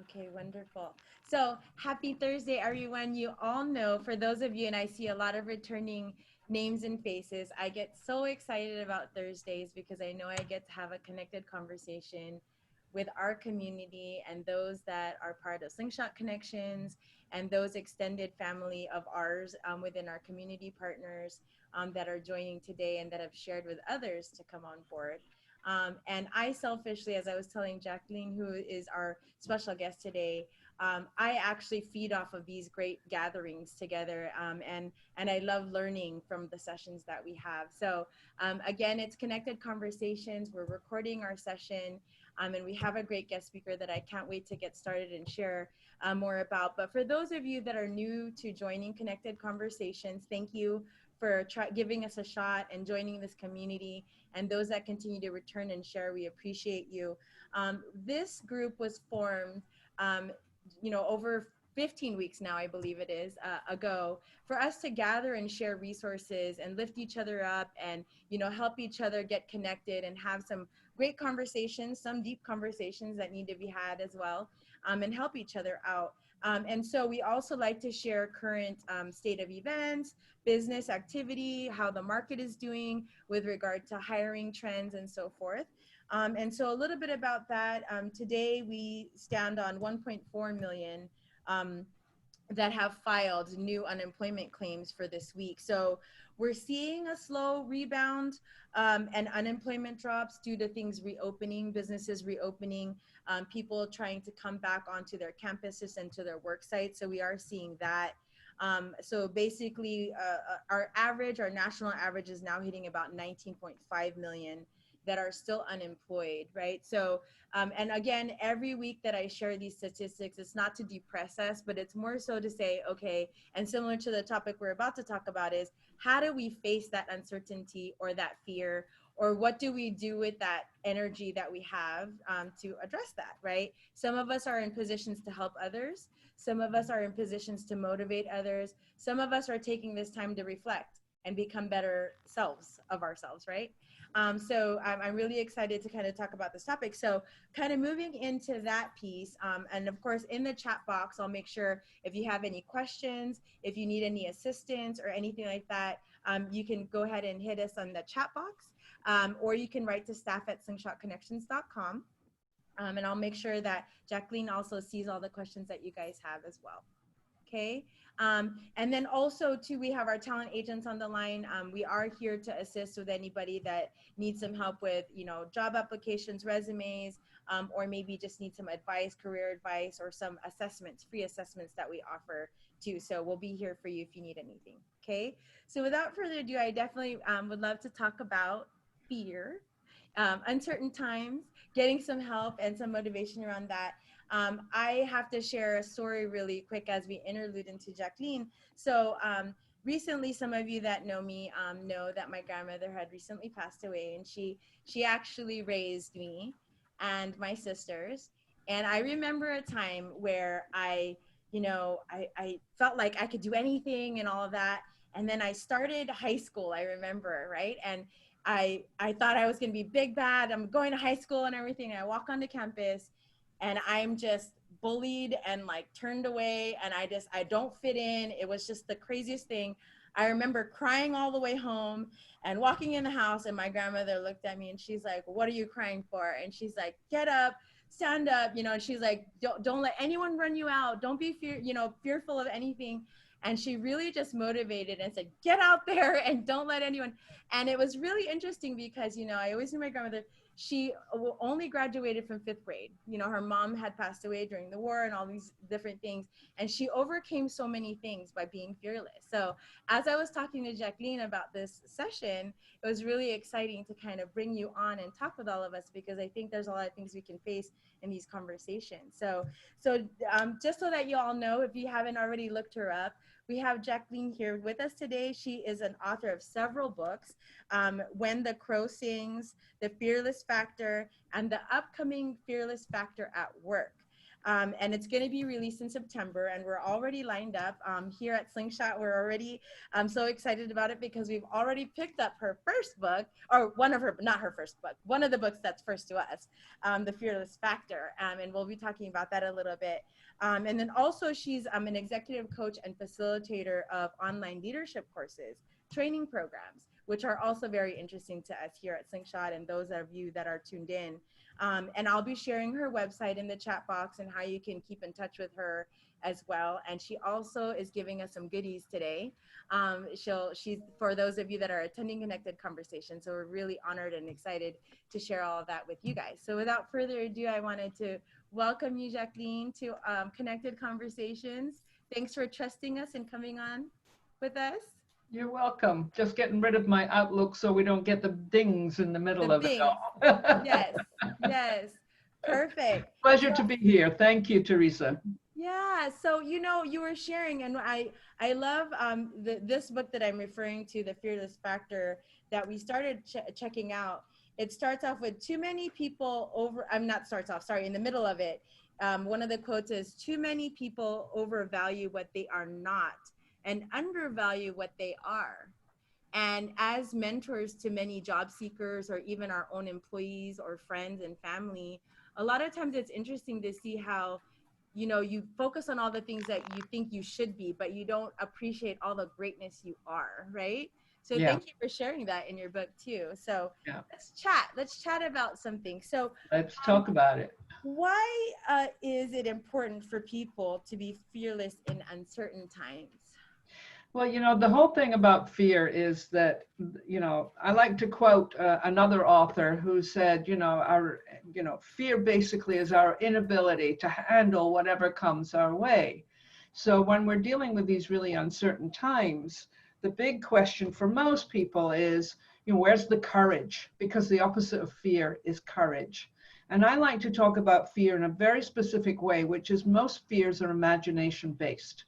Okay, wonderful. So happy Thursday, everyone. You all know, for those of you, and I see a lot of returning names and faces, I get so excited about Thursdays because I know I get to have a connected conversation with our community and those that are part of Slingshot Connections and those extended family of ours within our community partners that are joining today and that have shared with others to come on board. And I selfishly, as I was telling Jacqueline, who is our special guest today, I actually feed off of these great gatherings together, and I love learning from the sessions that we have. So again, it's Connected Conversations. We're recording our session, and we have a great guest speaker that I can't wait to get started and share more about. But for those of you that are new to joining Connected Conversations, thank you for giving us a shot and joining this community. And those that continue to return and share, we appreciate you. This group was formed, um, over 15 weeks now, I believe it is, ago, for us to gather and share resources and lift each other up and, help each other get connected and have some great conversations, some deep conversations that need to be had as well, and help each other out. And so we also like to share current state of events, business activity, how the market is doing with regard to hiring trends and so forth. And so a little bit about that. Today we stand on 1.4 million um, that have filed new unemployment claims for this week. So we're seeing a slow rebound and unemployment drops due to things reopening, businesses reopening, people trying to come back onto their campuses and to their work sites. So we are seeing that. So basically, our national average is now hitting about 19.5 million that are still unemployed, right? So, and again, every week that I share these statistics, it's not to depress us, but it's more so to say, okay, and similar to the topic we're about to talk about is how do we face that uncertainty or that fear, or what do we do with that energy that we have to address that, right? Some of us are in positions to help others. Some of us are in positions to motivate others. Some of us are taking this time to reflect and become better selves of ourselves, right? So I'm really excited to kind of talk about this topic. So kind of moving into that piece, and of course in the chat box, I'll make sure if you have any questions, if you need any assistance or anything like that, you can go ahead and hit us on the chat box, or you can write to staff@slingshotconnections.com. And I'll make sure that Jacqueline also sees all the questions that you guys have as well. Okay. And then also too, we have our talent agents on the line. We are here to assist with anybody that needs some help with, job applications, resumes, or maybe just need some advice, career advice, or some assessments, free assessments that we offer too. So we'll be here for you if you need anything. Okay. So without further ado, I definitely would love to talk about fear, uncertain times, getting some help and some motivation around that. I have to share a story really quick as we interlude into Jacqueline. So recently, some of you that know me know that my grandmother had recently passed away, and she actually raised me and my sisters. And I remember a time where I felt like I could do anything and all of that. And then I started high school, I remember, right? And I thought I was going to be big bad. I'm going to high school and everything. And I walk onto campus and I'm just bullied and like turned away, and I don't fit in. It was just the craziest thing. I remember crying all the way home and walking in the house, and my grandmother looked at me and she's like, "What are you crying for?" And she's like, "Get up, stand up," and she's like, don't let anyone run you out. Don't be fearful of anything. And she really just motivated and said, "Get out there and don't let anyone." And it was really interesting because, I always knew my grandmother, she only graduated from fifth grade. Her mom had passed away during the war and all these different things. And she overcame so many things by being fearless. So as I was talking to Jacqueline about this session, it was really exciting to kind of bring you on and talk with all of us, because I think there's a lot of things we can face in these conversations. So just so that you all know, if you haven't already looked her up, we have Jacqueline here with us today. She is an author of several books, When the Crow Sings, The Fearless Factor, and the upcoming Fearless Factor at Work. And it's going to be released in September, and we're already lined up here at Slingshot. We're already so excited about it because we've already picked up her first book, or one of her, not her first book, one of the books that's first to us, The Fearless Factor. And we'll be talking about that a little bit. And then also she's an executive coach and facilitator of online leadership courses, training programs, which are also very interesting to us here at Slingshot and those of you that are tuned in. And I'll be sharing her website in the chat box and how you can keep in touch with her as well. And she also is giving us some goodies today. She's for those of you that are attending Connected Conversation. So we're really honored and excited to share all of that with you guys. So without further ado, I wanted to welcome you, Jacqueline, to Connected Conversations. Thanks for trusting us and coming on with us. You're welcome. Just getting rid of my Outlook so we don't get the dings in the middle The of it things. all. Yes, yes. Perfect. Pleasure So, to be here. Thank you, Teresa. yeah, so you were sharing, and I love this book that I'm referring to, The Fearless Factor, that we started checking out. It starts off with too many people over. I'm not starts off. Sorry, in the middle of it, one of the quotes is, "Too many people overvalue what they are not and undervalue what they are." And as mentors to many job seekers or even our own employees or friends and family, a lot of times it's interesting to see how, you focus on all the things that you think you should be, but you don't appreciate all the greatness you are, right? So Yeah, thank you for sharing that in your book too. So yeah. let's chat about something. So Let's um, talk about it. why is it important for people to be fearless in uncertain times? Well, the whole thing about fear is that, I like to quote another author who said, fear basically is our inability to handle whatever comes our way. So when we're dealing with these really uncertain times, the big question for most people is, where's the courage? Because the opposite of fear is courage. And I like to talk about fear in a very specific way, which is most fears are imagination based.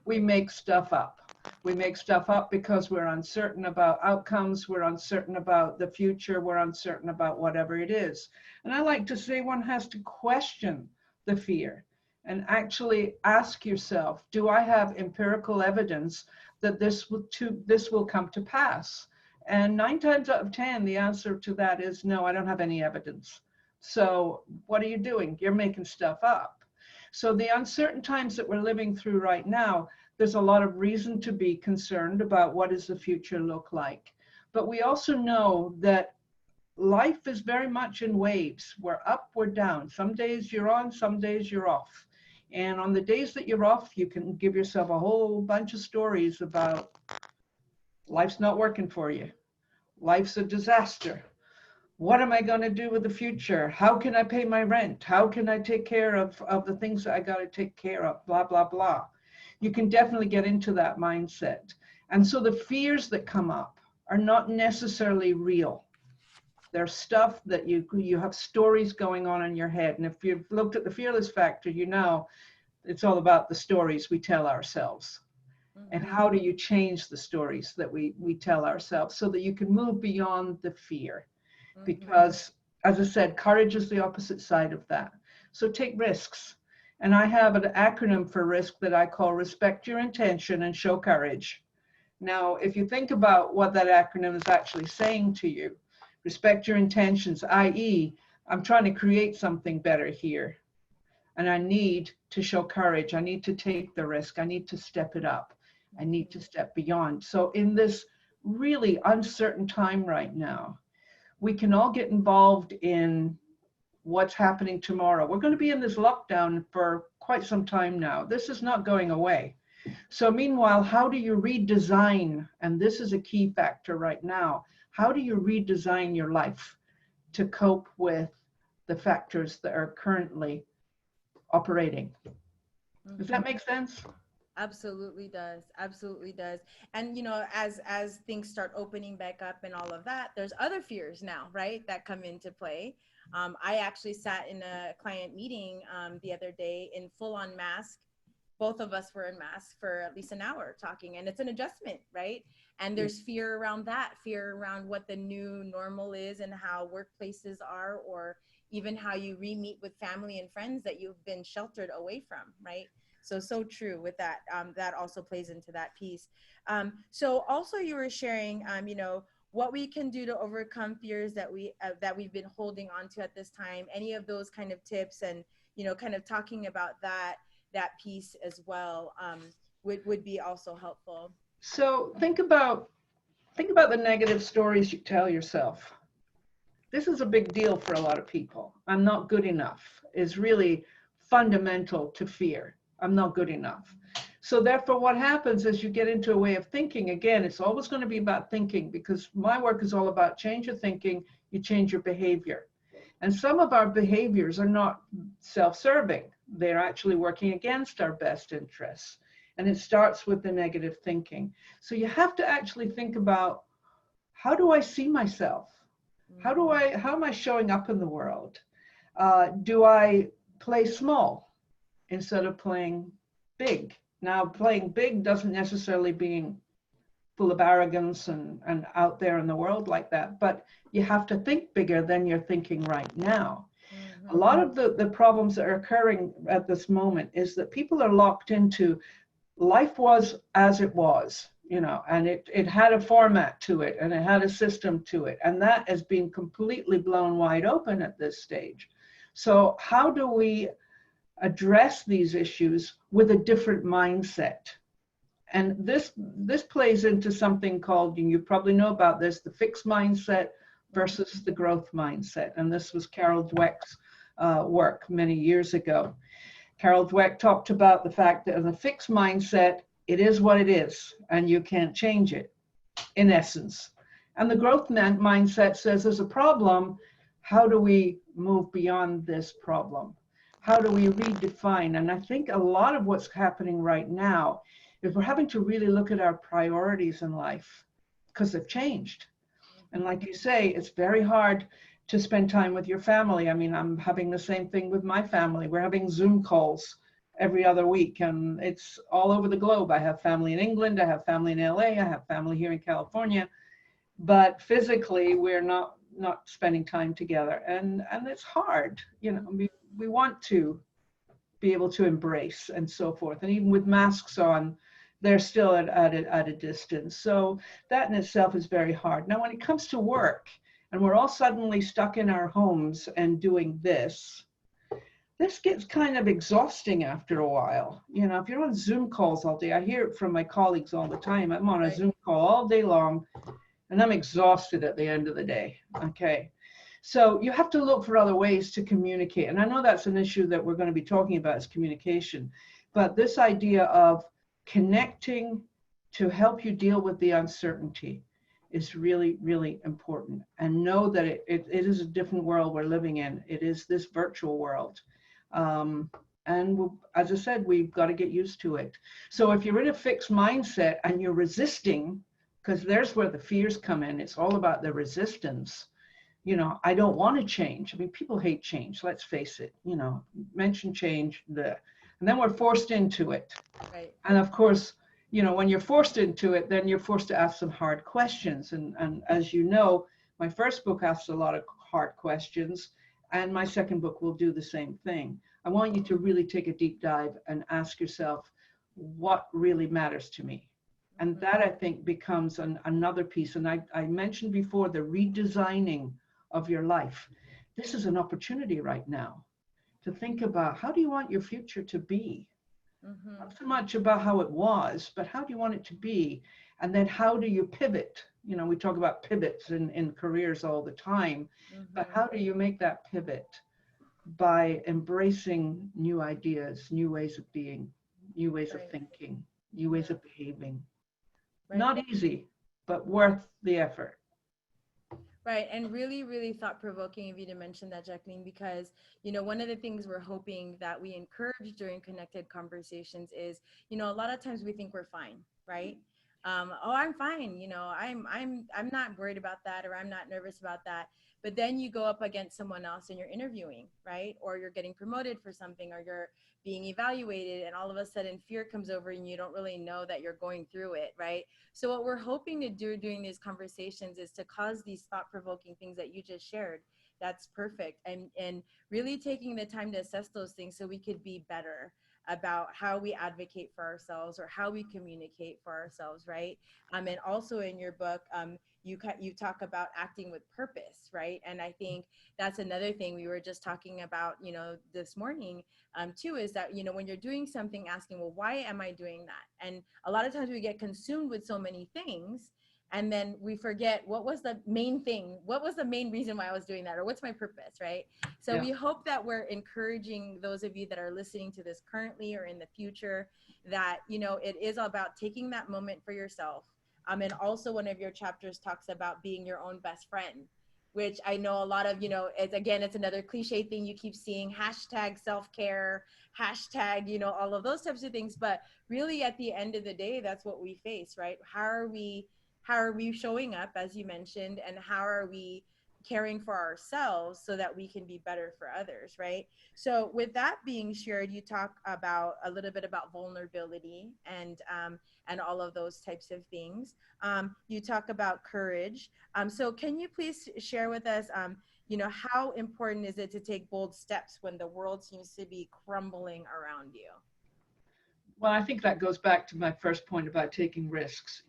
We Mm-hmm. make stuff up. We make stuff up because we're uncertain about outcomes, we're uncertain about the future, we're uncertain about whatever it is. And I like to say one has to question the fear and actually ask yourself, do I have empirical evidence that this will come to pass? And 9 times out of 10, the answer to that is no, I don't have any evidence. So what are you doing? You're making stuff up. So the uncertain times that we're living through right now, there's a lot of reason to be concerned about what does the future look like. But we also know that life is very much in waves. We're up, we're down. Some days you're on, some days you're off. And on the days that you're off, you can give yourself a whole bunch of stories about life's not working for you. Life's a disaster. What am I going to do with the future? How can I pay my rent? How can I take care of the things that I got to take care of? Blah, blah, blah. You can definitely get into that mindset. And so the fears that come up are not necessarily real. There's stuff that you have stories going on in your head. And if you've looked at the Fearless Factor, it's all about the stories we tell ourselves. And Mm-hmm. how do you change the stories that we tell ourselves so that you can move beyond the fear? Mm-hmm. Because, as I said, courage is the opposite side of that. So take risks. And I have an acronym for risk that I call respect your intention and show courage. Now, if you think about what that acronym is actually saying to you, respect your intentions, i.e., I'm trying to create something better here. And I need to show courage. I need to take the risk. I need to step it up. I need to step beyond. So in this really uncertain time right now, we can all get involved in what's happening tomorrow. We're going to be in this lockdown for quite some time now. This is not going away. So meanwhile, how do you redesign? And this is a key factor right now. How do you redesign your life to cope with the factors that are currently operating? Does Mm-hmm. that make sense? Absolutely does. Absolutely does. And as things start opening back up and all of that, there's other fears now, right, that come into play. I actually sat in a client meeting the other day in full on mask. Both of us were in masks for at least an hour talking, and it's an adjustment, right? And there's fear around that, fear around what the new normal is and how workplaces are, or even how you re-meet with family and friends that you've been sheltered away from, right? So true with that. That also plays into that piece. So also you were sharing, what we can do to overcome fears that we've been holding on to at this time. Any of those kind of tips, and kind of talking about that piece as well, would be also helpful. So think about the negative stories you tell yourself. This is a big deal for a lot of people. I'm not good enough is really fundamental to fear. I'm not good enough. So therefore, what happens is you get into a way of thinking. Again, it's always going to be about thinking, because my work is all about change your thinking, you change your behavior. And some of our behaviors are not self-serving. They're actually working against our best interests. And it starts with the negative thinking. So you have to actually think about, how do I see myself? How am I showing up in the world? Do I play small instead of playing big? Now, playing big doesn't necessarily being full of arrogance and out there in the world like that, but you have to think bigger than you're thinking right now. A lot of the problems that are occurring at this moment is that people are locked into life was as it was, and it had a format to it, and it had a system to it, and that has been completely blown wide open at this stage. So how do we address these issues with a different mindset? And this plays into something called, and you probably know about this, the fixed mindset versus the growth mindset. And this was Carol Dweck's work many years ago. Carol Dweck talked about the fact that in a fixed mindset, it is what it is, and you can't change it, in essence. And the growth mindset says there's a problem. How do we move beyond this problem? How do we redefine? And I think a lot of what's happening right now is we're having to really look at our priorities in life, because they've changed. And like you say, it's very hard to spend time with your family. I mean, I'm having the same thing with my family. We're having Zoom calls every other week, and it's all over the globe. I have family in England, I have family in LA, I have family here in California, but physically we're not spending time together, and it's hard. We want to be able to embrace and so forth, and even with masks on, they're still at a distance. So that in itself is very hard. Now, when it comes to work, and we're all suddenly stuck in our homes and doing this gets kind of exhausting after a while. If you're on Zoom calls all day, I hear it from my colleagues all the time. I'm on a Zoom call all day long, and I'm exhausted at the end of the day. Okay. So you have to look for other ways to communicate. And I know that's an issue that we're going to be talking about, is communication. But this idea of connecting to help you deal with the uncertainty is really, really important. And know that it is a different world we're living in. It is this virtual world. And as I said, we've got to get used to it. So if you're in a fixed mindset and you're resisting, because there's where the fears come in, it's all about the resistance. I don't want to change. I mean, people hate change, let's face it. Mention change, and then we're forced into it. Right. And of course, when you're forced into it, then you're forced to ask some hard questions. And as you know, my first book asks a lot of hard questions, and my second book will do the same thing. I want you to really take a deep dive and ask yourself, what really matters to me? And that, I think, becomes another piece. And I mentioned before the redesigning of your life. This is an opportunity right now to think about, how do you want your future to be? Not so much about how it was, but how do you want it to be? And then how do you pivot? We talk about pivots in careers all the time, but how do you make that pivot? By embracing new ideas, new ways of being, new ways of thinking, new ways of behaving. Not easy, but worth the effort. Right. And really, really thought provoking of you to mention that, Jacqueline, because, one of the things we're hoping that we encourage during Connected Conversations is, a lot of times we think we're fine, right? Oh, I'm fine, I'm not worried about that, or I'm not nervous about that. But then you go up against someone else and you're interviewing, right? Or you're getting promoted for something, or you're being evaluated, and all of a sudden fear comes over and you don't really know that you're going through it, right? So what we're hoping to do during these conversations is to cause these thought-provoking things that you just shared. That's perfect. And really taking the time to assess those things so we could be better about how we advocate for ourselves or how we communicate for ourselves, right? And also in your book, you talk about acting with purpose, right? And I think that's another thing we were just talking about, this morning, too, is that, when you're doing something, asking, well, why am I doing that? And a lot of times we get consumed with so many things, and then we forget what was the main thing, what was the main reason why I was doing that, or what's my purpose, right? So Yeah. we hope that we're encouraging those of you that are listening to this currently or in the future, that it is about taking that moment for yourself. And also one of your chapters talks about being your own best friend, which I know a lot of, it's another cliche thing you keep seeing, hashtag self-care, hashtag, all of those types of things. But really at the end of the day, that's what we face, right? How are we showing up, as you mentioned, and how are we caring for ourselves so that we can be better for others, right? So with that being shared, you talk about a little bit about vulnerability and all of those types of things. You talk about courage. So can you please share with us, how important is it to take bold steps when the world seems to be crumbling around you? Well, I think that goes back to my first point about taking risks.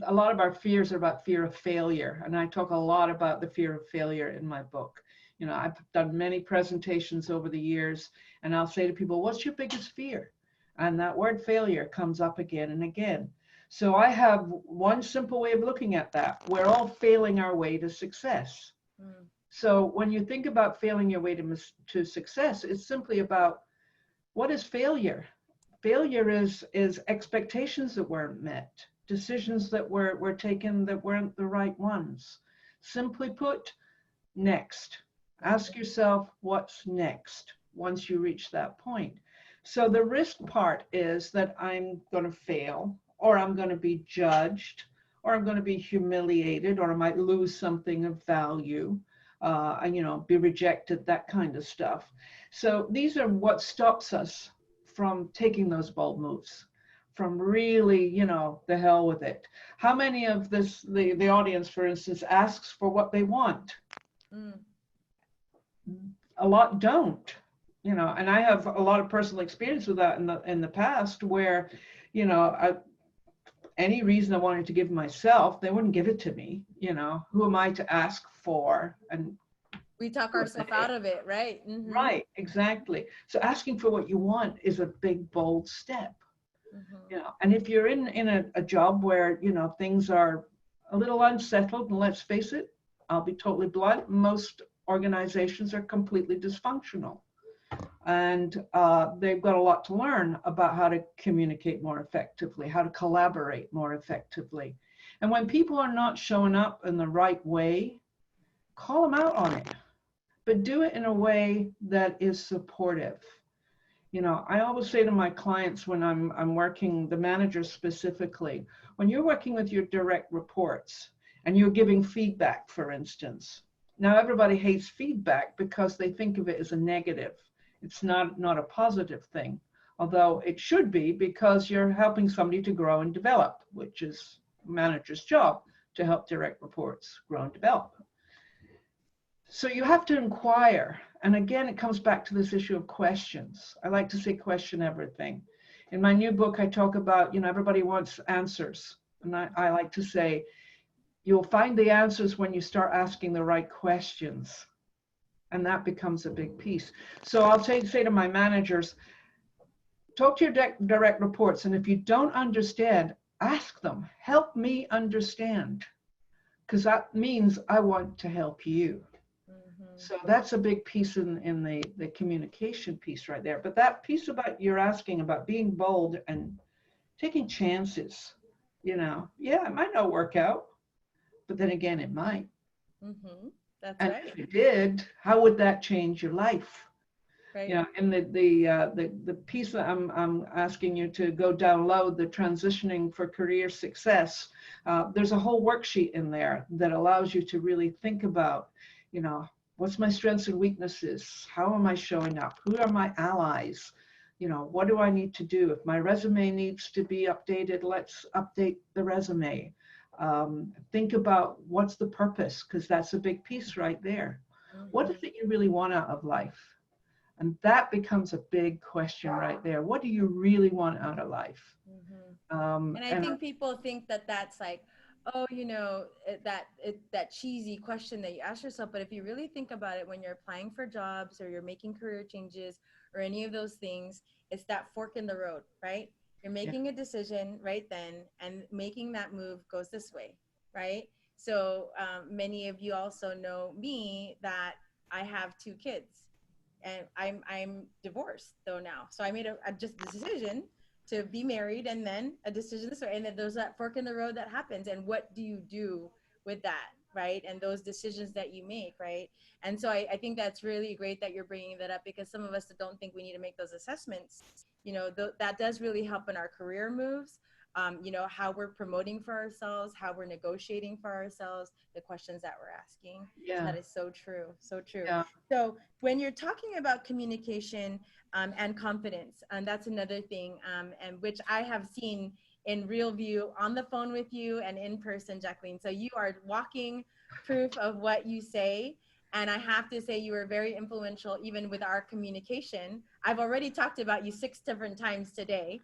A lot of our fears are about fear of failure. And I talk a lot about the fear of failure in my book. I've done many presentations over the years, and I'll say to people, what's your biggest fear? And that word failure comes up again and again. So I have one simple way of looking at that. We're all failing our way to success. Mm, So when you think about failing your way to success, it's simply about, what is failure? Failure is expectations that weren't met, decisions that were taken that weren't the right ones. Simply put, next. Ask yourself, what's next once you reach that point? So the risk part is that I'm going to fail, or I'm going to be judged, or I'm going to be humiliated, or I might lose something of value, be rejected, that kind of stuff. So these are what stops us from taking those bold moves, from really, the hell with it. How many of the audience, for instance, asks for what they want? mm, A lot don't, and I have a lot of personal experience with that in the past, where, any reason I wanted to give myself, they wouldn't give it to me. Who am I to ask for? And we talk ourselves out of it, right? right, exactly. So asking for what you want is a big, bold step. And if you're in a job where, things are a little unsettled, and let's face it, I'll be totally blunt, most organizations are completely dysfunctional. And they've got a lot to learn about how to communicate more effectively, how to collaborate more effectively. And when people are not showing up in the right way, call them out on it, but do it in a way that is supportive. I always say to my clients when I'm working, the managers specifically, when you're working with your direct reports and you're giving feedback, for instance. Now everybody hates feedback because they think of it as a negative. It's not a positive thing, although it should be, because you're helping somebody to grow and develop, which is a manager's job, to help direct reports grow and develop. So you have to inquire. And again, it comes back to this issue of questions. I like to say question everything. In my new book, I talk about, everybody wants answers. And I like to say, you'll find the answers when you start asking the right questions. And that becomes a big piece. So I'll say to my managers, talk to your direct reports. And if you don't understand, ask them, help me understand. Because that means I want to help you. So that's a big piece in the communication piece right there. But that piece about you're asking about being bold and taking chances, yeah, it might not work out, but then again, it might. That's And right. if it did, how would that change your life? Right. You know, in the piece that I'm asking you to go download, the transitioning for career success, there's a whole worksheet in there that allows you to really think about, you know, what's my strengths and weaknesses? How am I showing up? Who are my allies? You know, what do I need to do? If my resume needs to be updated, let's update the resume. Think about what's the purpose, because that's a big piece right there. What is Hmm. it you really want out of life? And that becomes a big question right there. What do you really want out of life? Hmm. Um, And I and think people think that that's like, oh, that cheesy question that you ask yourself. But if you really think about it, when you're applying for jobs or you're making career changes or any of those things, it's that fork in the road, right? You're yeah, making a decision right then, and making that move goes this way, right? So many of you also know me that I have two kids, and I'm divorced though now. So I made a just decision to be married, and then a decision this way, and then there's that fork in the road that happens, and what do you do with that, right? And those decisions that you make, right? And so I think that's really great that you're bringing that up, because some of us that don't think we need to make those assessments, that does really help in our career moves. How we're promoting for ourselves, how we're negotiating for ourselves, the questions that we're asking. So yeah, that is so true, so true. yeah. So when you're talking about communication, and confidence. And that's another thing, and which I have seen in real view on the phone with you and in person, Jacqueline. So you are walking proof of what you say. And I have to say, you were very influential even with our communication. I've already talked about you 6 different times today.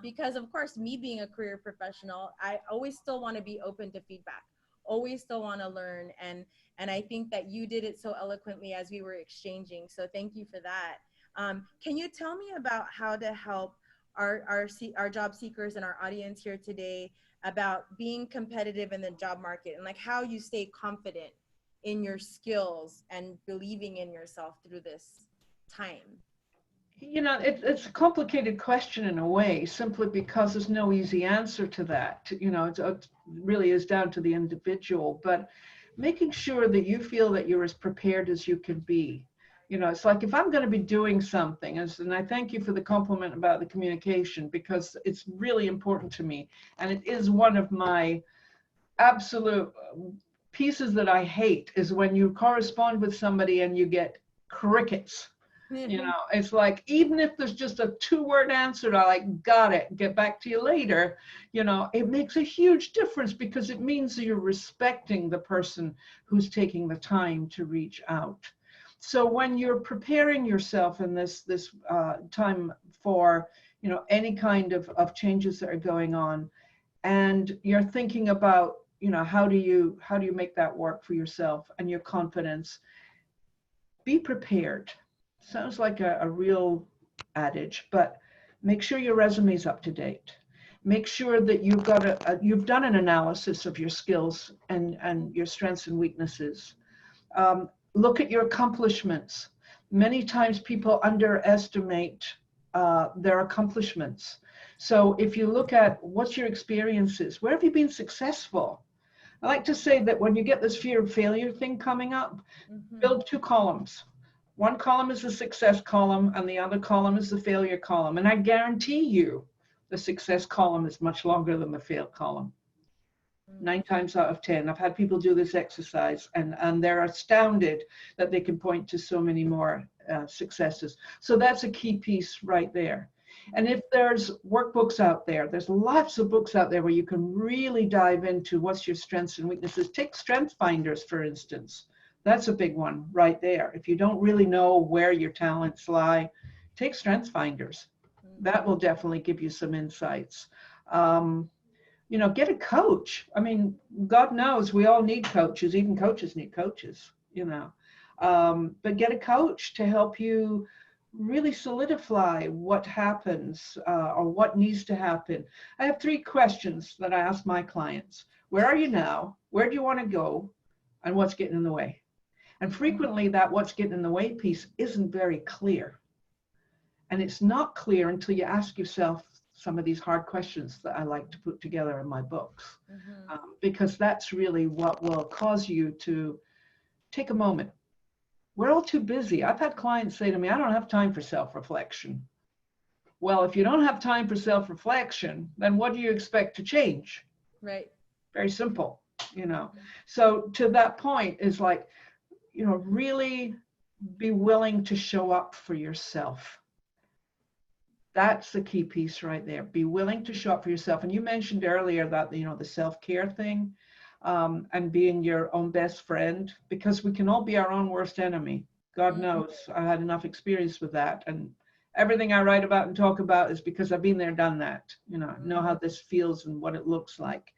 Because, of course, me being a career professional, I always still want to be open to feedback, always still want to learn. And I think that you did it so eloquently as we were exchanging. So thank you for that. Can you tell me about how to help our job seekers and our audience here today about being competitive in the job market, and like how you stay confident in your skills and believing in yourself through this time? You know, it's a complicated question in a way, simply because there's no easy answer to that. You know, it really is down to the individual, but making sure that you feel that you're as prepared as you can be. You know, it's like if I'm going to be doing something, and I thank you for the compliment about the communication, because it's really important to me. And it is one of my absolute pieces that I hate, is when you correspond with somebody and you get crickets. You know, it's like, even if there's just a 2-word answer, I like, got it, get back to you later. You know, it makes a huge difference, because it means that you're respecting the person who's taking the time to reach out. So when you're preparing yourself in this time for, you know, any kind of changes that are going on, and you're thinking about, you know, how do you make that work for yourself and your confidence, be prepared. Sounds like a real adage, but make sure your resume is up to date. Make sure that you've done an analysis of your skills and your strengths and weaknesses. Look at your accomplishments. Many times people underestimate their accomplishments. So if you look at what's your experiences, where have you been successful? I like to say that when you get this fear of failure thing coming up, Hmm. build 2 columns. One column is the success column, and the other column is the failure column. And I guarantee you, the success column is much longer than the fail column. 9 times out of 10, I've had people do this exercise, and they're astounded that they can point to so many more successes. So that's a key piece right there. And if there's workbooks out there, there's lots of books out there where you can really dive into what's your strengths and weaknesses. Take Strength Finders, for instance. That's a big one right there. If you don't really know where your talents lie, take Strength Finders. That will definitely give you some insights. Um, you know, get a coach. I mean, God knows we all need coaches. Even coaches need coaches, you know. But get a coach to help you really solidify what happens or what needs to happen. I have 3 questions that I ask my clients. Where are you now? Where do you want to go? And what's getting in the way? And frequently that what's getting in the way piece isn't very clear. And it's not clear until you ask yourself some of these hard questions that I like to put together in my books, Hmm. because that's really what will cause you to take a moment We're all too busy. I've had clients say to me, I don't have time for self-reflection. Well, if you don't have time for self-reflection, then what do you expect to change? Right. Very simple, you know. So to that point is like, you know, really be willing to show up for yourself. That's the key piece right there. Be willing to show up for yourself. And you mentioned earlier that, you know, the self-care thing, and being your own best friend, because we can all be our own worst enemy. God Mm-hmm. knows I had enough experience with that. And everything I write about and talk about is because I've been there, done that. You know how this feels and what it looks like.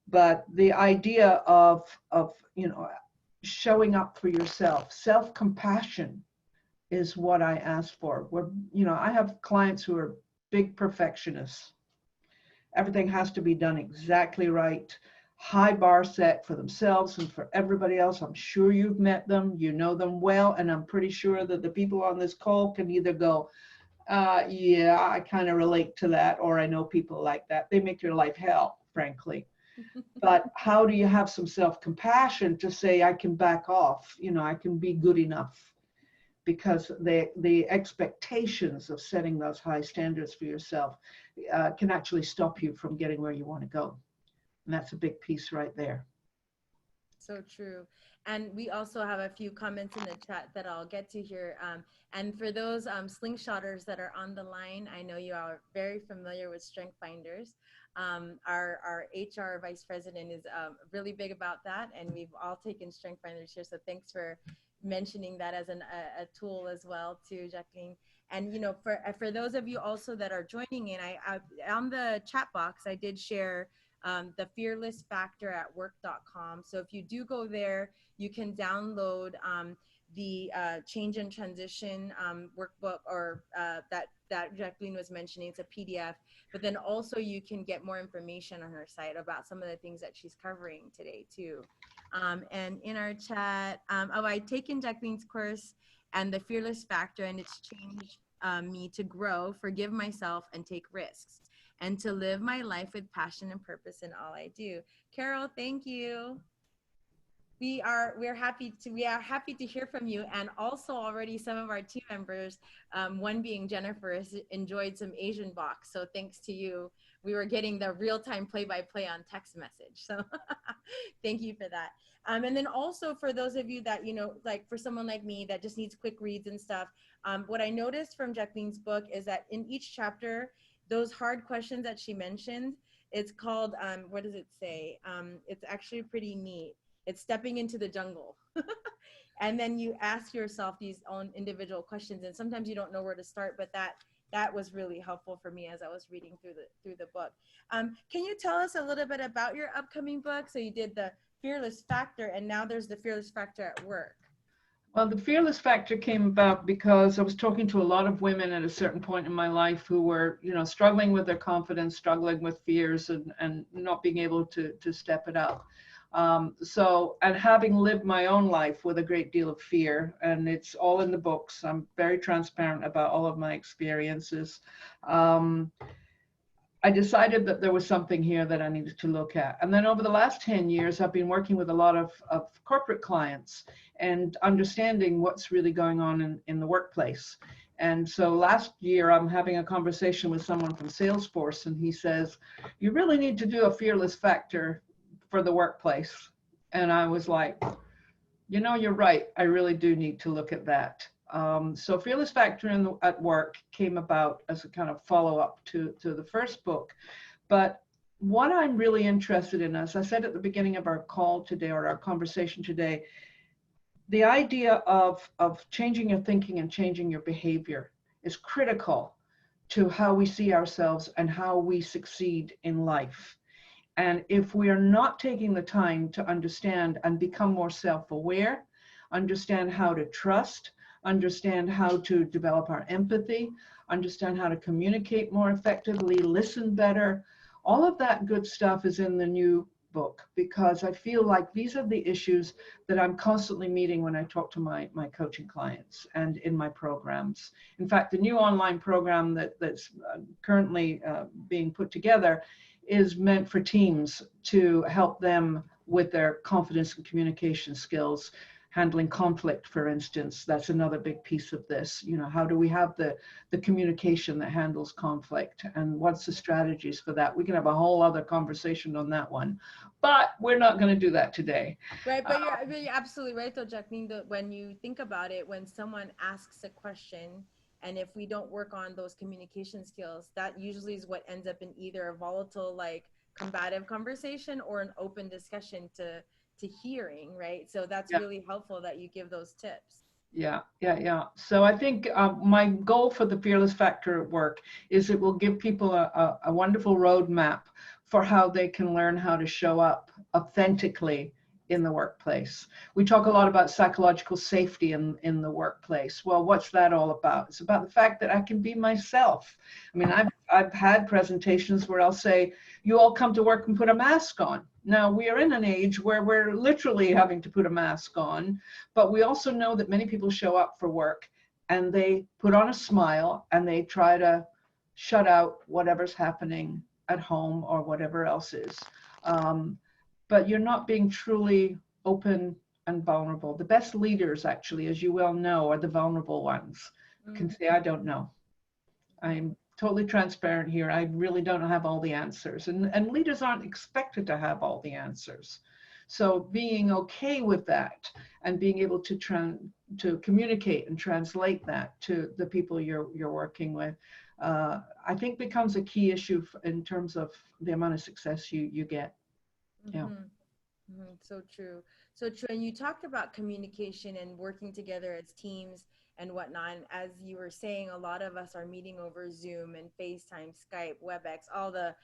But the idea of, you know, showing up for yourself, self-compassion is what I ask for. You know, I have clients who are big perfectionists. Everything has to be done exactly right. High bar set for themselves and for everybody else. I'm sure you've met them, you know them well, and I'm pretty sure that the people on this call can either go, yeah, I kind of relate to that, or I know people like that. They make your life hell, frankly. But how do you have some self-compassion to say, I can back off, you know, I can be good enough? Because the expectations of setting those high standards for yourself can actually stop you from getting where you want to go. And that's a big piece right there. So true. And we also have a few comments in the chat that I'll get to here. And for those slingshotters that are on the line, I know you are very familiar with Strength Finders. Our HR vice president is really big about that, and we've all taken Strength Finders here. So thanks for mentioning that as a tool as well, too, Jacqueline. And you know, for those of you also that are joining in, I on the chat box I did share the fearless factor at work.com. So if you do go there, you can download the change and transition workbook, or that Jacqueline was mentioning. It's a PDF, but then also you can get more information on her site about some of the things that she's covering today too. And in our chat, I've taken Jacqueline's course and the fearless factor, and it's changed me to grow, forgive myself, and take risks, and to live my life with passion and purpose in all I do. Carol, thank you. We are happy to hear from you, and also already some of our team members, one being Jennifer, has enjoyed some Asian box. So thanks to you, we were getting the real-time play-by-play on text message. So thank you for that. And then also for those of you that, you know, like for someone like me that just needs quick reads and stuff, what I noticed from Jacqueline's book is that in each chapter, those hard questions that she mentioned, it's called, what does it say? It's actually pretty neat. It's stepping into the jungle. And then you ask yourself these own individual questions, and sometimes you don't know where to start, but that was really helpful for me as I was reading through the book. Can you tell us a little bit about your upcoming book? So you did the Fearless Factor, and now there's the Fearless Factor at Work. Well, the fearless factor came about because I was talking to a lot of women at a certain point in my life who were, you know, struggling with their confidence, struggling with fears, and not being able to step it up. And having lived my own life with a great deal of fear, and it's all in the books, I'm very transparent about all of my experiences. I decided that there was something here that I needed to look at. And then over the last 10 years, I've been working with a lot of corporate clients and understanding what's really going on in the workplace. And so last year, I'm having a conversation with someone from Salesforce, and he says, you really need to do a fearless factor for the workplace. And I was like, you know, you're right. I really do need to look at that. So Fearless Factor at Work came about as a kind of follow-up to the first book. But what I'm really interested in, as I said at the beginning of our call today, or our conversation today, the idea of changing your thinking and changing your behavior is critical to how we see ourselves and how we succeed in life. And if we are not taking the time to understand and become more self-aware, understand how to trust, understand how to develop our empathy, understand how to communicate more effectively, listen better, all of that good stuff is in the new book, because I feel like these are the issues that I'm constantly meeting when I talk to my coaching clients and in my programs. In fact, the new online program that's currently being put together is meant for teams to help them with their confidence and communication skills, handling conflict, for instance. That's another big piece of this. You know, how do we have the communication that handles conflict, and what's the strategies for that? We can have a whole other conversation on that one, but we're not going to do that today. Right, but you're absolutely right though, Jacqueline. That when you think about it, when someone asks a question, and if we don't work on those communication skills, that usually is what ends up in either a volatile, like combative conversation or an open discussion to hearing, right? So that's Yeah. really helpful that you give those tips. Yeah. So I think my goal for the Fearless Factor at work is it will give people a wonderful roadmap for how they can learn how to show up authentically in the workplace. We talk a lot about psychological safety in the workplace. Well, what's that all about? It's about the fact that I can be myself. I mean, I've had presentations where I'll say, you all come to work and put a mask on. Now, we are in an age where we're literally having to put a mask on, but we also know that many people show up for work and they put on a smile and they try to shut out whatever's happening at home or whatever else is. But you're not being truly open and vulnerable. The best leaders, actually, as you well know, are the vulnerable ones. Can say, I don't know. I'm totally transparent here. I really don't have all the answers. And leaders aren't expected to have all the answers. So being okay with that and being able to communicate and translate that to the people you're working with, I think becomes a key issue in terms of the amount of success you get. Yeah. So true. So true. And you talked about communication and working together as teams and whatnot. And as you were saying, a lot of us are meeting over Zoom and FaceTime, Skype, WebEx, all the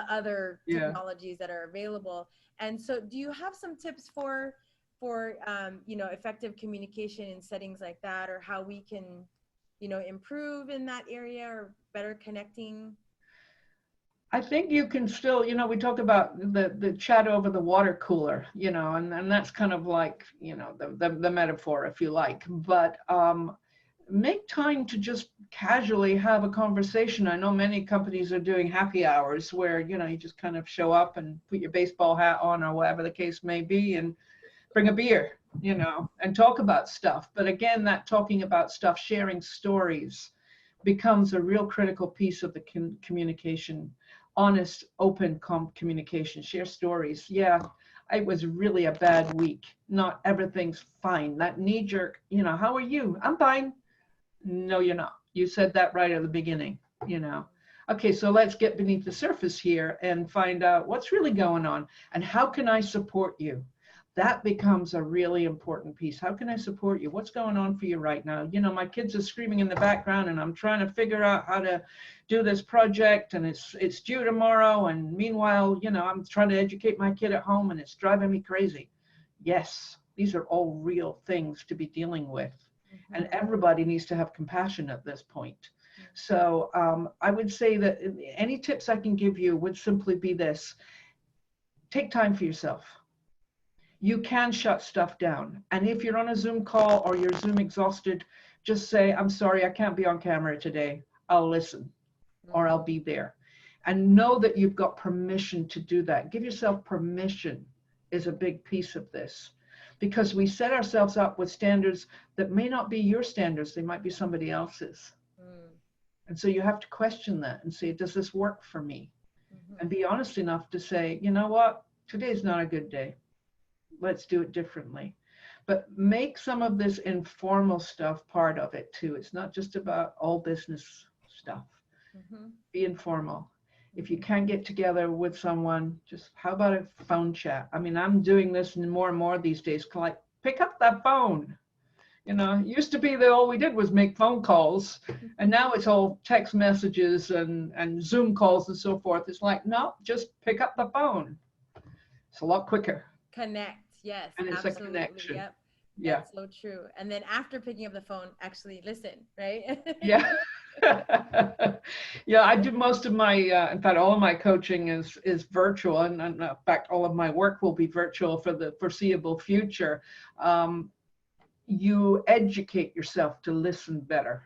other Yeah. technologies that are available. And so, do you have some tips for effective communication in settings like that, or how we can improve in that area or better connecting? I think you can still, we talk about the chat over the water cooler, and that's kind of like, the metaphor, if you like. But make time to just casually have a conversation. I know many companies are doing happy hours where, you just kind of show up and put your baseball hat on or whatever the case may be and bring a beer, and talk about stuff. But again, that talking about stuff, sharing stories becomes a real critical piece of the communication. Honest, open communication, share stories. Yeah, it was really a bad week. Not everything's fine. That knee jerk, how are you? I'm fine. No, you're not. You said that right at the beginning, Okay, so let's get beneath the surface here and find out what's really going on and how can I support you? That becomes a really important piece. How can I support you? What's going on for you right now? My kids are screaming in the background and I'm trying to figure out how to do this project and it's due tomorrow. And meanwhile, I'm trying to educate my kid at home and it's driving me crazy. Yes, these are all real things to be dealing with. And everybody needs to have compassion at this point. So I would say that any tips I can give you would simply be this. Take time for yourself. You can shut stuff down. And if you're on a Zoom call or you're Zoom exhausted, just say, I'm sorry, I can't be on camera today. I'll listen or I'll be there. And know that you've got permission to do that. Give yourself permission is a big piece of this. Because we set ourselves up with standards that may not be your standards. They might be somebody else's. And so you have to question that and say, does this work for me? And be honest enough to say, you know what? Today's not a good day. Let's do it differently. But make some of this informal stuff part of it too. It's not just about all business stuff. Be informal. If you can't get together with someone, just how about a phone chat? I mean, I'm doing this more and more these days. Like, pick up that phone. It used to be that all we did was make phone calls, and now it's all text messages and Zoom calls and so forth. It's like, no, just pick up the phone. It's a lot quicker. Connect. Yes, and it's absolutely. A connection. Yep. Yeah. That's so true. And then after picking up the phone, actually listen, right? Yeah. Yeah, I do most of my, in fact, all of my coaching is virtual. And in fact, all of my work will be virtual for the foreseeable future. You educate yourself to listen better.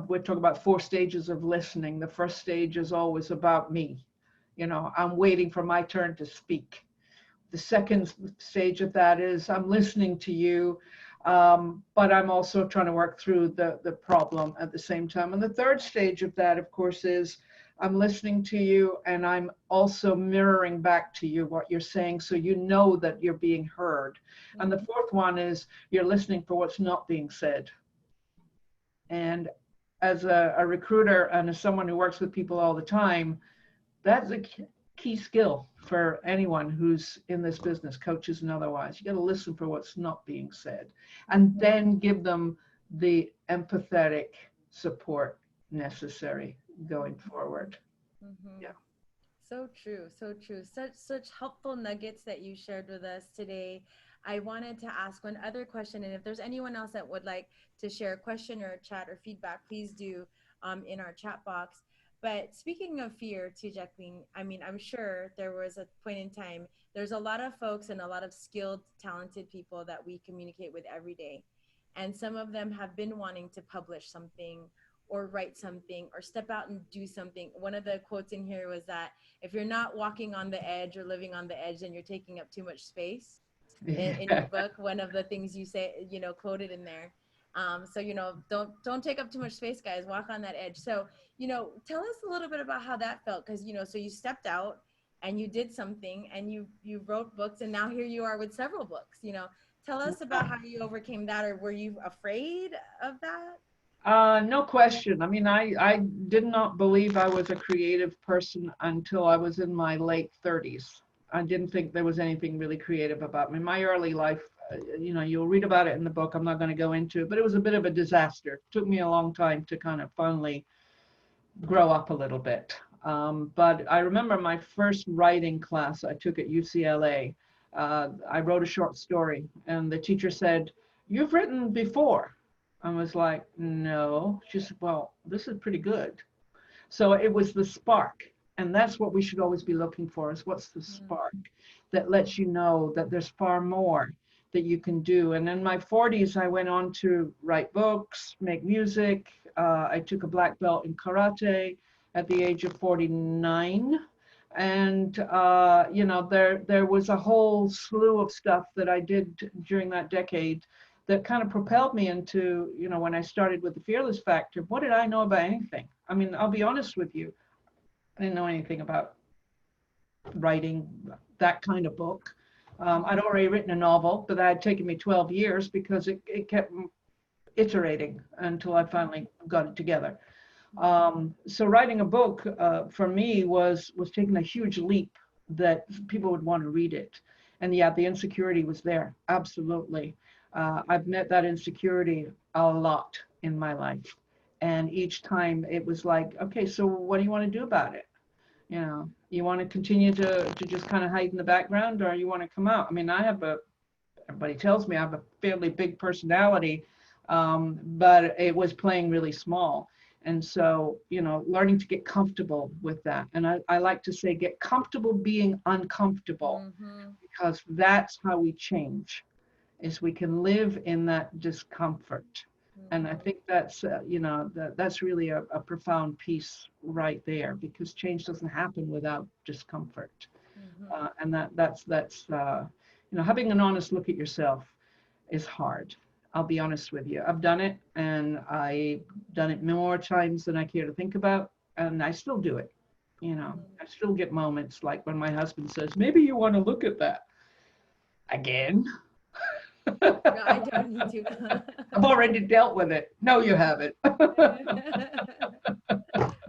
We're talking about 4 stages of listening. The first stage is always about me. I'm waiting for my turn to speak. The second stage of that is I'm listening to you, but I'm also trying to work through the problem at the same time. And the third stage of that, of course, is I'm listening to you and I'm also mirroring back to you what you're saying so you know that you're being heard. And the Mhm. fourth one is you're listening for what's not being said. And as a recruiter and as someone who works with people all the time, that's a key skill for anyone who's in this business, coaches and otherwise. You got to listen for what's not being said and Mhm. then give them the empathetic support necessary going forward. Mhm. Yeah. So true, so true. Such helpful nuggets that you shared with us today. I wanted to ask one other question, and if there's anyone else that would like to share a question or a chat or feedback, please do in our chat box. But speaking of fear, too, Jacqueline, I mean, I'm sure there was a point in time. There's a lot of folks and a lot of skilled, talented people that we communicate with every day, and some of them have been wanting to publish something or write something or step out and do something. One of the quotes in here was that if you're not walking on the edge or living on the edge, then you're taking up too much space. In your Yeah. book, one of the things you say, quoted in there. So don't take up too much space, guys. Walk on that edge. So tell us a little bit about how that felt, because so you stepped out and you did something and you wrote books, and now here you are with several books. Tell us about how you overcame that, or were you afraid of that? No question. I mean, I did not believe I was a creative person until I was in my late 30s. I didn't think there was anything really creative about me. My early life, you'll read about it in the book. I'm not going to go into it, but it was a bit of a disaster. It took me a long time to kind of finally grow up a little bit. But I remember my first writing class I took at UCLA. I wrote a short story, and the teacher said, "You've written before." I was like, "No." She said, "Well, this is pretty good." So it was the spark. And that's what we should always be looking for is what's the Mm, spark that lets you know that there's far more that you can do. And in my 40s, I went on to write books, make music. I took a black belt in karate at the age of 49. And there was a whole slew of stuff that I did during that decade that kind of propelled me into, when I started with the Fearless Factor. What did I know about anything? I mean, I'll be honest with you. I didn't know anything about writing that kind of book. I'd mhm, already written a novel, but that had taken me 12 years because it kept iterating until I mhm, finally got it together. mhm, So writing a book for me was taking a huge leap that people would want to read it. And yeah, the insecurity was there. Absolutely. I've met that insecurity a lot in my life. And each time it was like, okay, so what do you want to do about it? You want to continue to just kind of hide in the background, or you want to come out? I mean, everybody tells me I have a fairly big personality, but it was playing really small. And so, learning to get comfortable with that. And I like to say, get comfortable being uncomfortable, mhm, because that's how we change, is we can live in that discomfort. And I mhm, think that's really a profound piece right there, because change doesn't happen without discomfort. mhm, And having an honest look at yourself is hard. I'll be honest with you. I've done it, and I've done it more times than I care to think about, and I still do it. mhm. I still get moments like when my husband says, "Maybe you want to look at that again." No, I don't need to. I've already dealt with it. No, you haven't.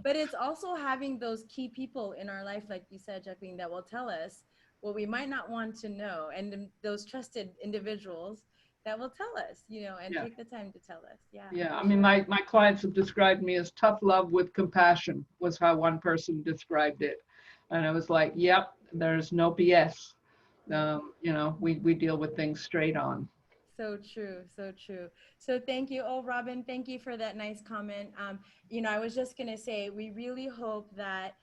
But it's also having those key people in our life, like you said, Jacqueline, that will tell us what we might not want to know, and those trusted individuals that will tell us, and Yeah, take the time to tell us. Yeah, yeah. for I mean, sure. my clients have described me as tough love with compassion, was how one person described it. And I was like, yep, there's no BS. We deal with things straight on. So true, so true. So thank you. Oh, Robin, thank you for that nice comment. I was just gonna say we really hope that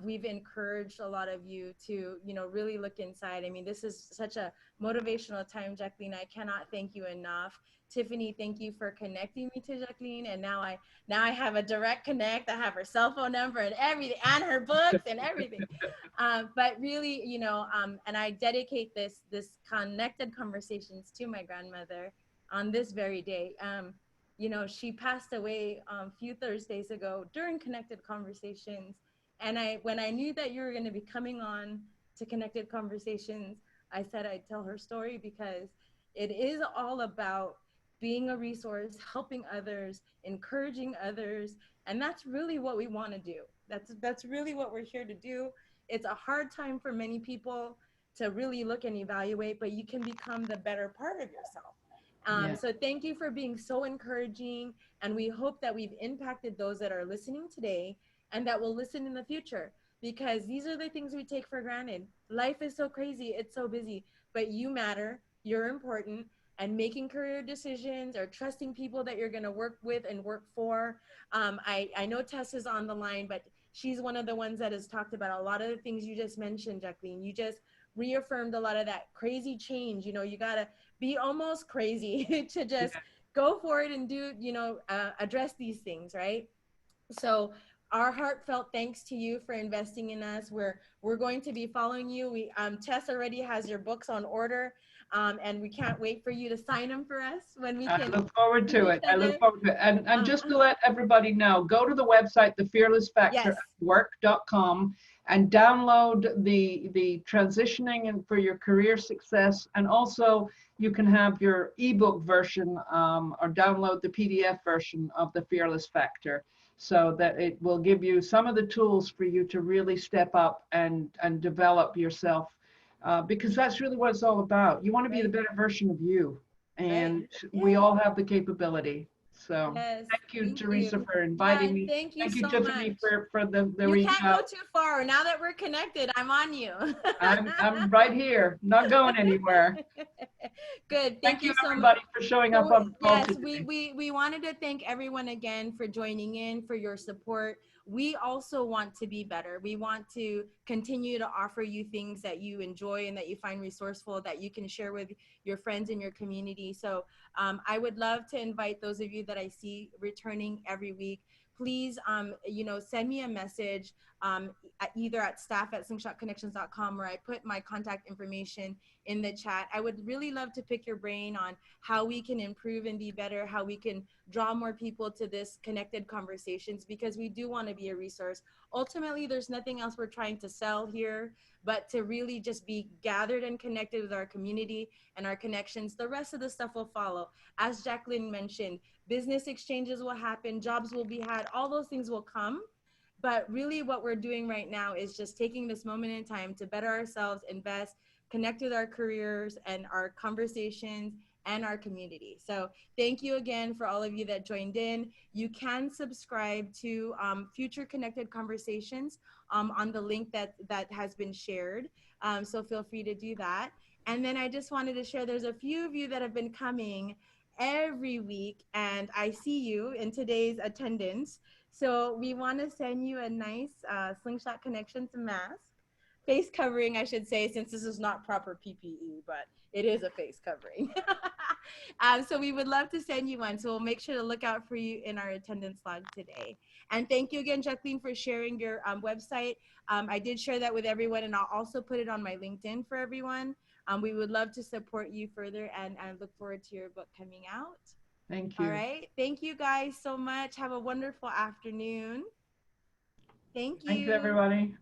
we've encouraged a lot of you to, really look inside. I mean, this is such a motivational time, Jacqueline. I cannot thank you enough. Tiffany, thank you for connecting me to Jacqueline. And now I have a direct connect. I have her cell phone number and everything, and her books and everything. But really, and I dedicate this connected conversations to my grandmother on this very day. She passed away a few Thursdays ago during Connected Conversations. And when I knew that you were going to be coming on to Connected Conversations, I said I'd tell her story because it is all about being a resource, helping others, encouraging others, and that's really what we want to do. That's really what we're here to do. It's a hard time for many people to really look and evaluate, but you can become the better part of yourself. Yeah. So thank you for being so encouraging, and we hope that we've impacted those that are listening today and that will listen in the future, because these are the things we take for granted. Life is so crazy, it's so busy, but you matter, you're important, and making career decisions or trusting people that you're going to work with and work for. I know Tess is on the line, but she's one of the ones that has talked about a lot of the things you just mentioned, Jacqueline. You just reaffirmed a lot of that crazy change. You got to be almost crazy to just go for it and do, address these things, right? So our heartfelt thanks to you for investing in us. We're going to be following you. Tess already has your books on order, and we can't wait for you to sign them for us when we I can look forward see to each it. I other. look forward to it. And Um, just to let everybody know, go to the website, yes, thefearlessfactoratwork.com, and download the transitioning and for your career success. And also, you can have your ebook version, or download the PDF version of the Fearless Factor, so that it will give you some of the tools for you to really step up and develop yourself, because that's really what it's all about. You want to be the right, better version of you, right. and we Yeah. all have the capability. So Yes. thank you, Thank you. Teresa, for Yeah, inviting and me. thank you Thank you, so Tiffany, much. for the You reach can't go out. too far. Now that we're connected, I'm on you. I'm right here, not going anywhere. Good. Thank Thank you, you so much. everybody, for showing up So on the call yes, we today. we we wanted to thank everyone again for joining in, for your support. We also want to be better. We want to continue to offer you things that you enjoy and that you find resourceful, that you can share with your friends in your community. So I would love to invite those of you that I see returning every week. Please, send me a message, either at staff@slingshotconnections.com, or I put my contact information in the chat. I would really love to pick your brain on how we can improve and be better, how we can draw more people to this connected conversations, because we do want to be a resource. Ultimately, there's nothing else we're trying to sell here, but to really just be gathered and connected with our community and our connections. The rest of the stuff will follow. As Jacqueline mentioned, business exchanges will happen, jobs will be had, all those things will come. But really, what we're doing right now is just taking this moment in time to better ourselves, invest, connect with our careers and our conversations and our community. So thank you again for all of you that joined in. You can subscribe to future Connected Conversations on the link that has been shared. So feel free to do that. And then I just wanted to share, there's a few of you that have been coming every week, and I see you in today's attendance. So we want to send you a nice Slingshot Connections mask, face covering, I should say, since this is not proper PPE, but it is a face covering. So we would love to send you one. So we'll make sure to look out for you in our attendance log today. And thank you again, Jacqueline, for sharing your website. I did share that with everyone, and I'll also put it on my LinkedIn for everyone. We would love to support you further, and look forward to your book coming out. Thank All you. right. Thank you guys so much. Have a wonderful afternoon. Thank Thanks, you. everybody.